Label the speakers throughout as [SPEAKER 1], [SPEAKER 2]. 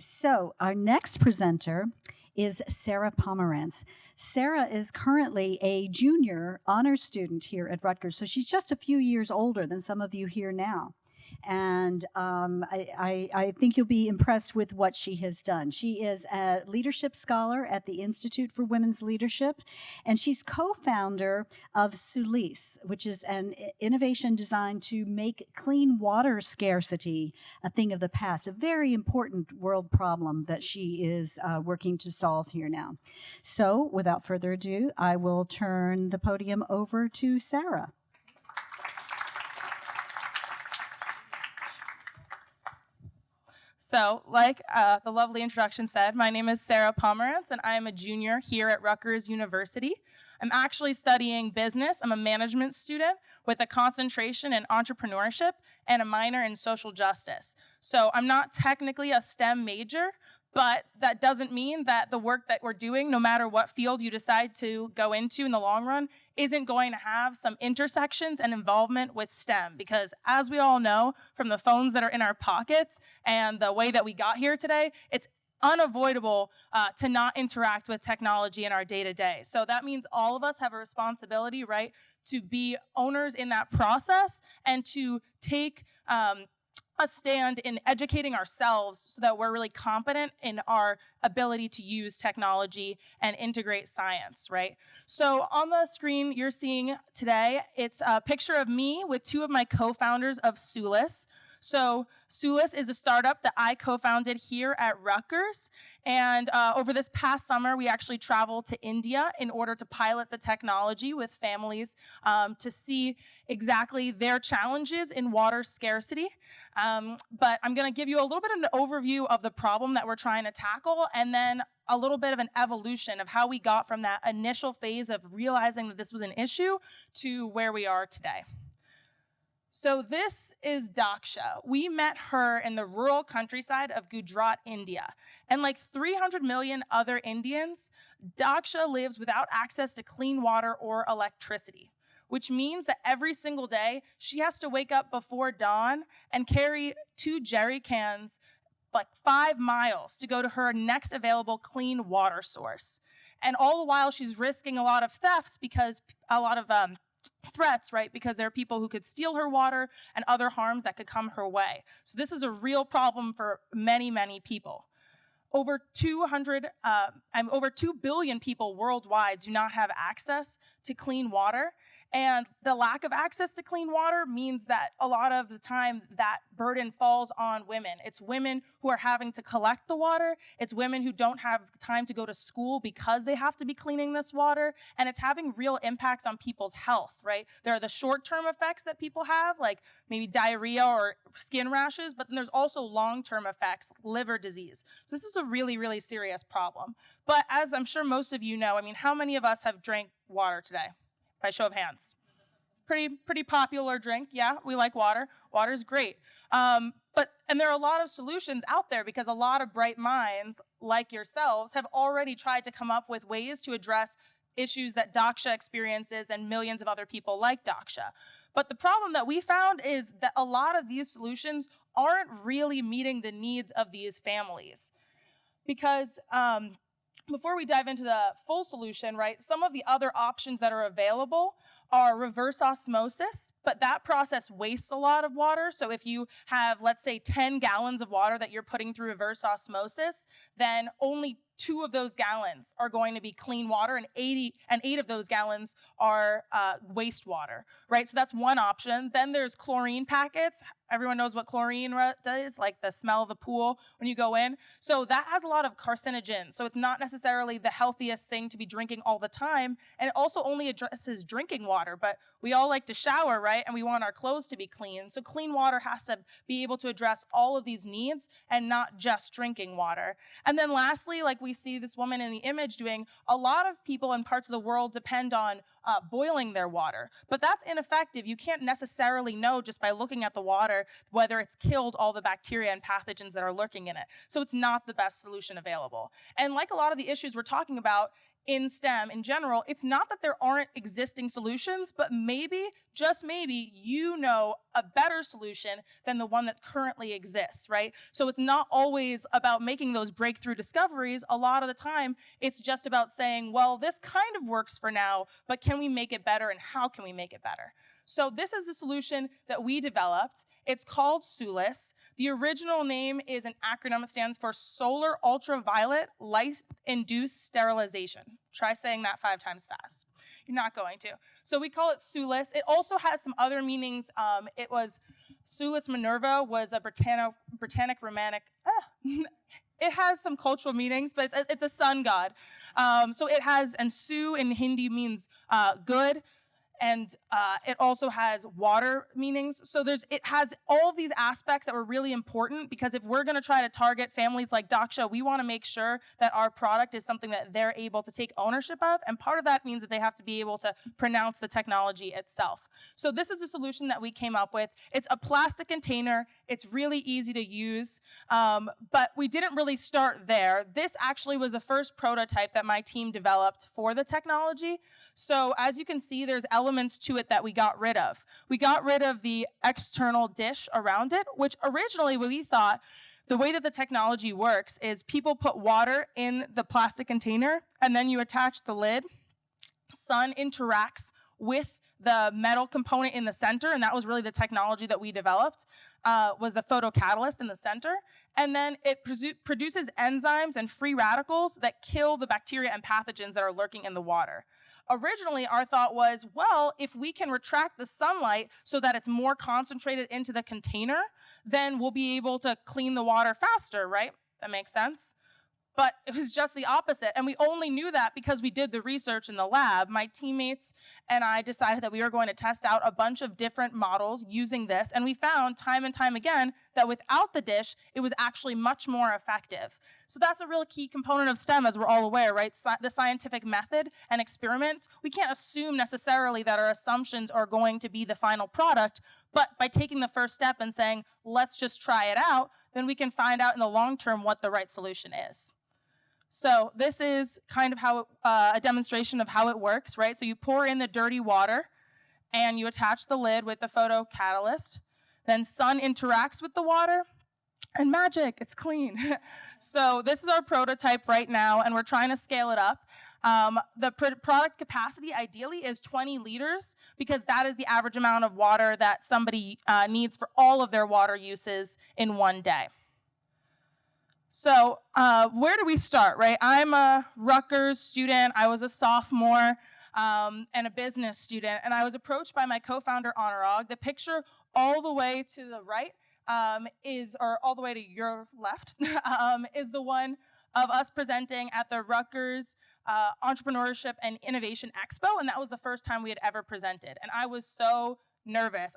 [SPEAKER 1] so our next presenter is Sara Pomerance. Sara is currently a junior honors student here at Rutgers, so she's just a few years older than some of you here now. And I think you'll be impressed with what she has done. She is a leadership scholar at the Institute for Women's Leadership, and she's co-founder of Sulis, which is an innovation designed to make clean water scarcity a thing of the past, a very important world problem that she is working to solve here now. So without further ado, I will turn the podium over to Sara.
[SPEAKER 2] So, like the lovely introduction said, my name is Sara Pomerance, and I am a junior here at Rutgers University. I'm actually studying business. I'm a management student with a concentration in entrepreneurship and a minor in social justice. So I'm not technically a STEM major, but that doesn't mean that the work that we're doing, no matter what field you decide to go into in the long run, isn't going to have some intersections and involvement with STEM. Because as we all know, from the phones that are in our pockets and the way that we got here today, it's unavoidable to not interact with technology in our day-to-day. So that means all of us have a responsibility, right, to be owners in that process and to take a stand in educating ourselves so that we're really competent in our ability to use technology and integrate science, right? So on the screen you're seeing today, it's a picture of me with two of my co-founders of Sulis. So Sulis is a startup that I co-founded here at Rutgers. And over this past summer, we actually traveled to India in order to pilot the technology with families to see exactly their challenges in water scarcity. But I'm going to give you a little bit of an overview of the problem that we're trying to tackle, and then a little bit of an evolution of how we got from that initial phase of realizing that this was an issue to where we are today. So this is Daksha. We met her in the rural countryside of Gujarat, India. And like 300 million other Indians, Daksha lives without access to clean water or electricity, which means that every single day she has to wake up before dawn and carry 2 jerry cans like 5 miles to go to her next available clean water source. And all the while she's risking a lot of thefts because a lot of threats, right? Because there are people who could steal her water and other harms that could come her way. So this is a real problem for many, many people. Over 2 billion people worldwide do not have access to clean water. And the lack of access to clean water means that a lot of the time that burden falls on women. It's women who are having to collect the water. It's women who don't have time to go to school because they have to be cleaning this water. And it's having real impacts on people's health, right? There are the short-term effects that people have, like maybe diarrhea or skin rashes, but then there's also long-term effects, like liver disease. So this is a really, really serious problem. But as I'm sure most of you know, I mean, how many of us have drank water today? By show of hands. Pretty popular drink. Yeah, we like water. Water's great. And there are a lot of solutions out there because a lot of bright minds like yourselves have already tried to come up with ways to address issues that Daksha experiences and millions of other people like Daksha. But the problem that we found is that a lot of these solutions aren't really meeting the needs of these families. Because before we dive into the full solution, right, some of the other options that are available are reverse osmosis, but that process wastes a lot of water. So if you have, let's say, 10 gallons of water that you're putting through reverse osmosis, then only 2 of those gallons are going to be clean water, and 8 of those gallons are wastewater, right? So that's one option. Then there's chlorine packets. Everyone knows what chlorine does, like the smell of the pool when you go in. So that has a lot of carcinogens. So it's not necessarily the healthiest thing to be drinking all the time. And it also only addresses drinking water. But we all like to shower, right? And we want our clothes to be clean. So clean water has to be able to address all of these needs and not just drinking water. And then lastly, like we see this woman in the image doing, a lot of people in parts of the world depend on boiling their water. But that's ineffective. You can't necessarily know just by looking at the water whether it's killed all the bacteria and pathogens that are lurking in it. So it's not the best solution available. And like a lot of the issues we're talking about in STEM in general, it's not that there aren't existing solutions, but maybe, just maybe, you know a better solution than the one that currently exists, right? So it's not always about making those breakthrough discoveries. A lot of the time, it's just about saying, well, this kind of works for now, but can we make it better, and how can we make it better? So this is the solution that we developed. It's called Sulis. The original name is an acronym. It stands for Solar Ultraviolet Light-Induced Sterilization. Try saying that 5 times fast. You're not going to. So we call it Sulis. It also has some other meanings. It was Sulis Minerva was a Britannic Romantic. It has some cultural meanings, but it's a sun god. So it has, and Su in Hindi means good. And it also has water meanings. So it has all of these aspects that were really important, because if we're going to try to target families like Daksha, we want to make sure that our product is something that they're able to take ownership of. And part of that means that they have to be able to pronounce the technology itself. So this is a solution that we came up with. It's a plastic container. It's really easy to use. But we didn't really start there. This actually was the first prototype that my team developed for the technology. So as you can see, there's elements to it that we got rid of. We got rid of the external dish around it, which originally we thought the way that the technology works is people put water in the plastic container, and then you attach the lid. Sun interacts with the metal component in the center, and that was really the technology that we developed, was the photocatalyst in the center. And then it produces enzymes and free radicals that kill the bacteria and pathogens that are lurking in the water. Originally, our thought was, well, if we can retract the sunlight so that it's more concentrated into the container, then we'll be able to clean the water faster, right? That makes sense. But it was just the opposite. And we only knew that because we did the research in the lab. My teammates and I decided that we were going to test out a bunch of different models using this. And we found time and time again that without the dish, it was actually much more effective. So that's a real key component of STEM, as we're all aware, right? The scientific method and experiment. We can't assume necessarily that our assumptions are going to be the final product. But by taking the first step and saying, let's just try it out, then we can find out in the long term what the right solution is. So this is kind of how a demonstration of how it works, right? So you pour in the dirty water and you attach the lid with the photocatalyst. Then sun interacts with the water, and magic, it's clean. So this is our prototype right now, and we're trying to scale it up. The product capacity ideally is 20 liters, because that is the average amount of water that somebody needs for all of their water uses in one day. So where do we start, right? I'm a Rutgers student. I was a sophomore and a business student, and I was approached by my co-founder, Anurag. The picture all the way to the right or all the way to your left, is the one of us presenting at the Rutgers Entrepreneurship and Innovation Expo, and that was the first time we had ever presented. And I was so nervous.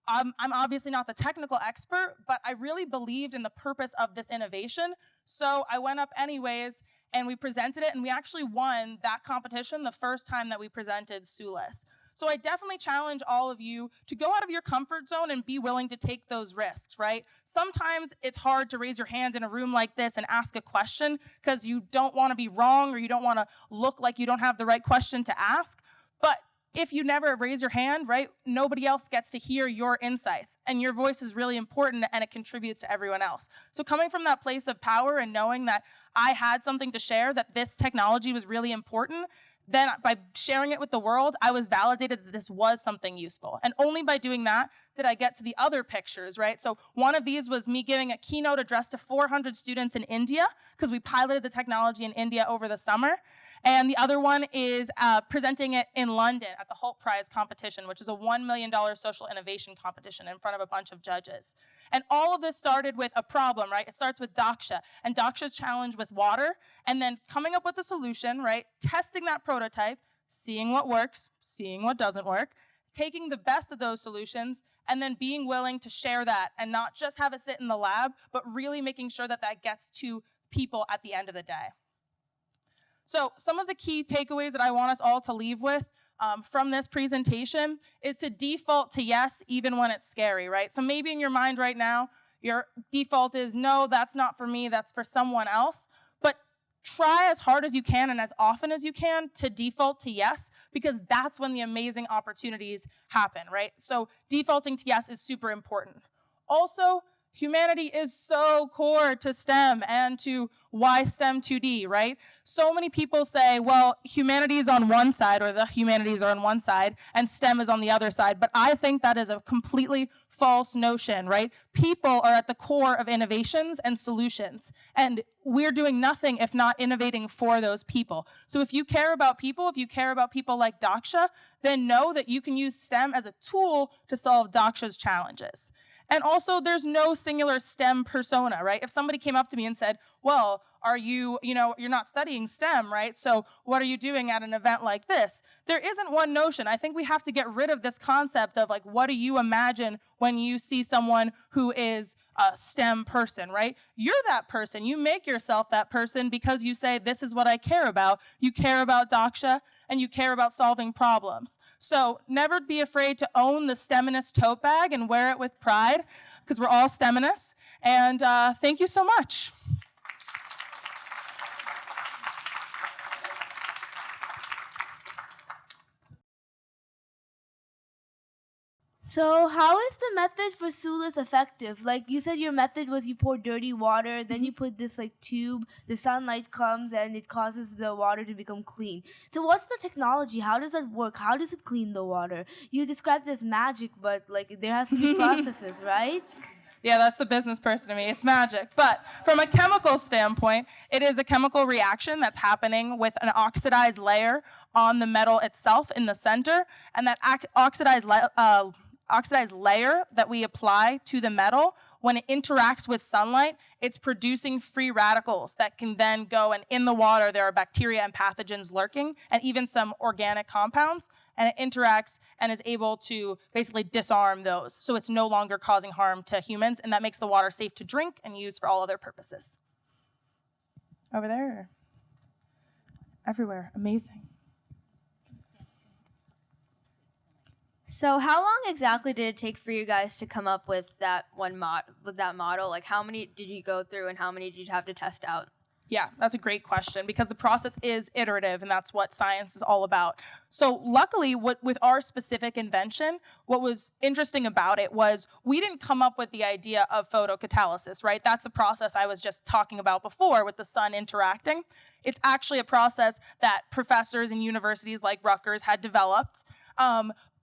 [SPEAKER 2] I'm obviously not the technical expert, but I really believed in the purpose of this innovation. So I went up anyways, and we presented it, and we actually won that competition the first time that we presented Sulis. So I definitely challenge all of you to go out of your comfort zone and be willing to take those risks, right? Sometimes it's hard to raise your hand in a room like this and ask a question because you don't want to be wrong, or you don't want to look like you don't have the right question to ask. But if you never raise your hand, right, nobody else gets to hear your insights, and your voice is really important, and it contributes to everyone else. So coming from that place of power and knowing that I had something to share, that this technology was really important, then by sharing it with the world, I was validated that this was something useful. And only by doing that did I get to the other pictures, right? So one of these was me giving a keynote address to 400 students in India, because we piloted the technology in India over the summer. And the other one is presenting it in London at the Holt Prize competition, which is a $1 million social innovation competition in front of a bunch of judges. And all of this started with a problem, right? It starts with Daksha, and Daksha's challenge with water, and then coming up with a solution, right? Testing that prototype, seeing what works, seeing what doesn't work, taking the best of those solutions, and then being willing to share that and not just have it sit in the lab, but really making sure that that gets to people at the end of the day. So some of the key takeaways that I want us all to leave with from this presentation is to default to yes, even when it's scary, right? So maybe in your mind right now, your default is no, that's not for me, that's for someone else. But try as hard as you can and as often as you can to default to yes, because that's when the amazing opportunities happen, right? So defaulting to yes is super important. Also, humanity is so core to STEM and to why STEM 2D, right? So many people say, well, humanity is on one side, or the humanities are on one side, and STEM is on the other side. But I think that is a completely false notion, right? People are at the core of innovations and solutions, and we're doing nothing if not innovating for those people. So if you care about people, if you care about people like Daksha, then know that you can use STEM as a tool to solve Daksha's challenges. And also, there's no singular STEM persona, right? If somebody came up to me and said, well, are you, you're not studying STEM, right? So what are you doing at an event like this? There isn't one notion. I think we have to get rid of this concept of like, what do you imagine when you see someone who is a STEM person, right? You're that person. You make yourself that person because you say, this is what I care about. You care about Daksha, and you care about solving problems. So never be afraid to own the STEMinist tote bag and wear it with pride, because we're all STEMinists. And thank you so much.
[SPEAKER 3] So how is the method for Sulis effective? Like you said, your method was you pour dirty water, then you put this like tube, the sunlight comes and it causes the water to become clean. So what's the technology? How does that work? How does it clean the water? You described it as magic, but like there has to be processes, right?
[SPEAKER 2] Yeah, that's the business person to me. It's magic. But from a chemical standpoint, it is a chemical reaction that's happening with an oxidized layer on the metal itself in the center, and that oxidized layer that we apply to the metal, when it interacts with sunlight, it's producing free radicals that can then go, and in the water there are bacteria and pathogens lurking, and even some organic compounds, and it interacts and is able to basically disarm those. So it's no longer causing harm to humans, and that makes the water safe to drink and use for all other purposes. Over there. Everywhere. Amazing.
[SPEAKER 4] So how long exactly did it take for you guys to come up with that model? Like how many did you go through and how many did you have to test out?
[SPEAKER 2] Yeah, that's a great question, because the process is iterative, and that's what science is all about. So luckily, with our specific invention, what was interesting about it was we didn't come up with the idea of photocatalysis, right? That's the process I was just talking about before with the sun interacting. It's actually a process that professors in universities like Rutgers had developed.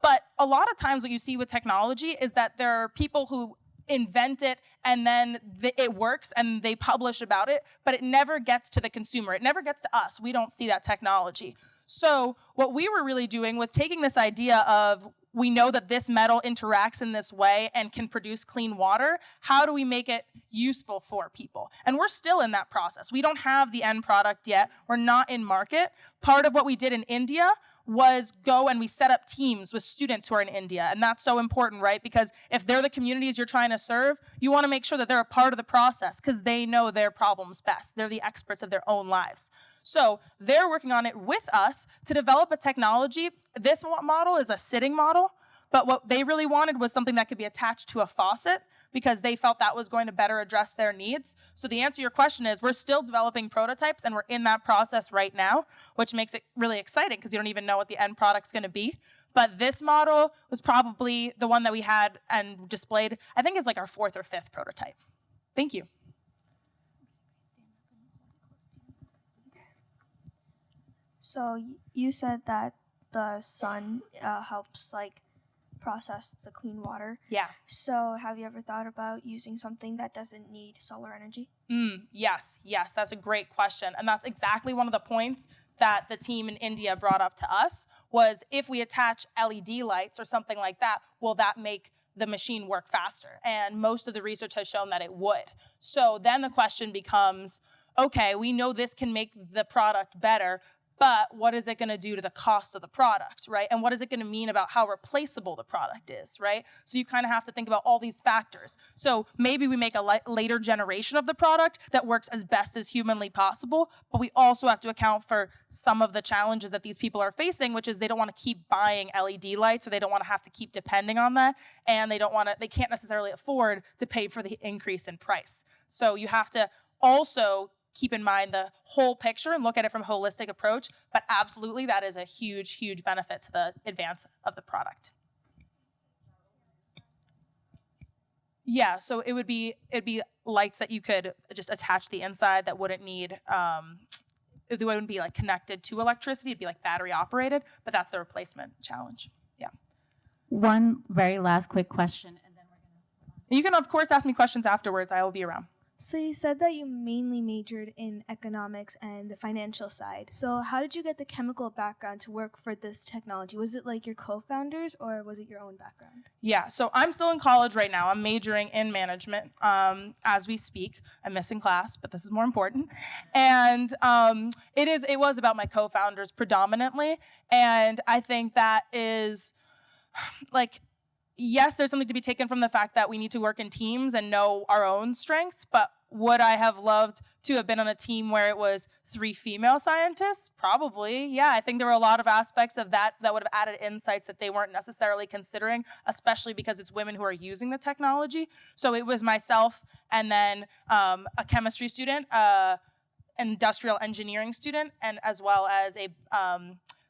[SPEAKER 2] But a lot of times what you see with technology is that there are people who invent it and then it works and they publish about it, but it never gets to the consumer. It never gets to us. We don't see that technology. So what we were really doing was taking this idea of, we know that this metal interacts in this way and can produce clean water. How do we make it useful for people? And we're still in that process. We don't have the end product yet. We're not in market. Part of what we did in India was go and we set up teams with students who are in India. And that's so important, right? Because if they're the communities you're trying to serve, you want to make sure that they're a part of the process because they know their problems best. They're the experts of their own lives. So they're working on it with us to develop a technology. This model is a sitting model, but what they really wanted was something that could be attached to a faucet because they felt that was going to better address their needs. So the answer to your question is we're still developing prototypes and we're in that process right now, which makes it really exciting because you don't even know what the end product's going to be. But this model was probably the one that we had and displayed, I think it's like our 4th or 5th prototype. Thank you.
[SPEAKER 5] So you said that the sun helps like process the clean water.
[SPEAKER 2] Yeah.
[SPEAKER 5] So have you ever thought about using something that doesn't need solar energy?
[SPEAKER 2] Yes, that's a great question. And that's exactly one of the points that the team in India brought up to us was if we attach LED lights or something like that, will that make the machine work faster? And most of the research has shown that it would. So then the question becomes, okay, we know this can make the product better, but what is it going to do to the cost of the product, right? And what is it going to mean about how replaceable the product is, right? So you kind of have to think about all these factors. So maybe we make a later generation of the product that works as best as humanly possible, but we also have to account for some of the challenges that these people are facing, which is they don't want to keep buying LED lights, or they don't want to have to keep depending on that, and they can't necessarily afford to pay for the increase in price. So you have to also keep in mind the whole picture and look at it from a holistic approach. But absolutely, that is a huge, huge benefit to the advance of the product. Yeah, so it'd be lights that you could just attach to the inside that wouldn't need, it wouldn't be like connected to electricity. It'd be like battery operated, but that's the replacement challenge. Yeah.
[SPEAKER 6] One very last quick question, and then we're gonna.
[SPEAKER 2] You can of course ask me questions afterwards. I will be around.
[SPEAKER 7] So you said that you mainly majored in economics and the financial side. So how did you get the chemical background to work for this technology? Was it like your co-founders or was it your own background?
[SPEAKER 2] Yeah, so I'm still in college right now. I'm majoring in management as we speak. I'm missing class, but this is more important. And it was about my co-founders predominantly. And I think that is like, yes, there's something to be taken from the fact that we need to work in teams and know our own strengths, but would I have loved to have been on a team where it was 3 female scientists? Probably, yeah. I think there were a lot of aspects of that that would have added insights that they weren't necessarily considering, especially because it's women who are using the technology. So it was myself and then a chemistry student, industrial engineering student, and as well as a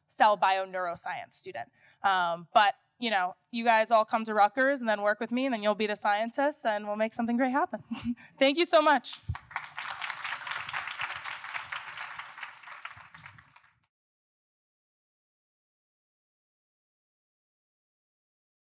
[SPEAKER 2] cell bioneuroscience student. But you know, you guys all come to Rutgers and then work with me, and then you'll be the scientists, and we'll make something great happen. Thank you so much.